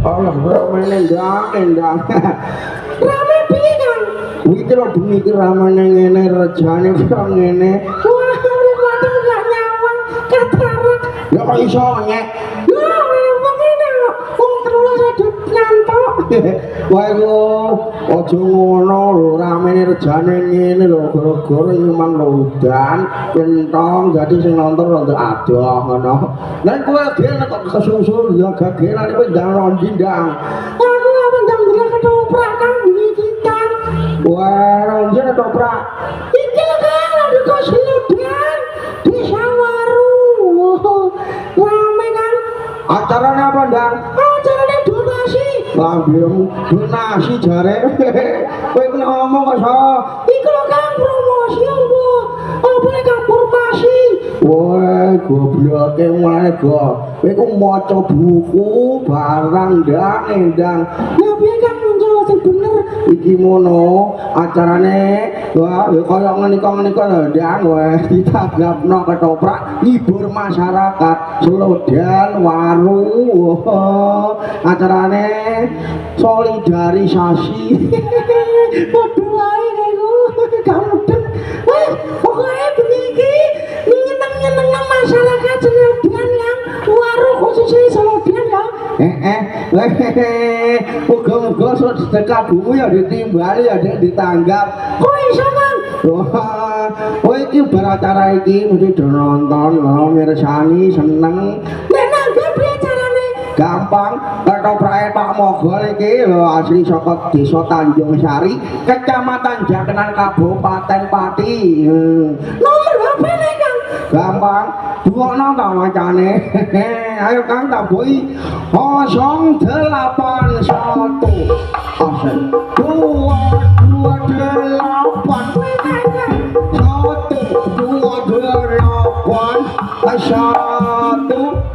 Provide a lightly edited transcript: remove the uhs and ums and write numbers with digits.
Allah endang Rame piye kan? iki lho bengi iki ramane ngene rejane kok ngene Wah, mripate gak nyawang katarak. ya kok iso nyek Ya, wong ngene kok. Wong terus ada nyantok. wae lho aja ngono lho ramene rejane ngene lho gara-gara memang lho udan pentong dadi sing nonton rada adoh ngono lan kowe dhewe kok kesusul ya gageran kowe ndang rondi ndang Aku apa ndang delok ketoprak kang iki kan. wah rondi ketoprak Iki lho kan ada kok seludan di Sawaru. Rame kan? acarane apa ndang Acarane donasi. lambimu donasi jare kowe kena ngomong kok so Iku lho kan promosi apa? Apa nek formasi? wah gobloke mulane go kowe ku maca buku barang ndang endang Ya piye kan muncul sing bener. iki ngono acarane wah ya kaya ngene-ngene lho ndang weh ditanggapno ketoprak ngibur masyarakat Selodan Waru acarane solidarisasi Padha wae kayku kamudeng. Wah, pokoke bengi iki nyeneng-nyenengno masyarakat Selodan yang Waru khususnya Selodan ya. muga-muga sedekah bumi ya ditimbali ya ditanggap Kok iso kan? wah oh iki bar acara iki mesti nonton lho mirsani seneng Nek nanggap piye carane? gampang ketoprake Pak Mogol iki lho asli saka Desa Tanjung Sari Kecamatan Jakenan Kabupaten Pati Nomor HP-ne kan? gampang buokno ta macane ayo Kang tak boi 081 228 1 228 1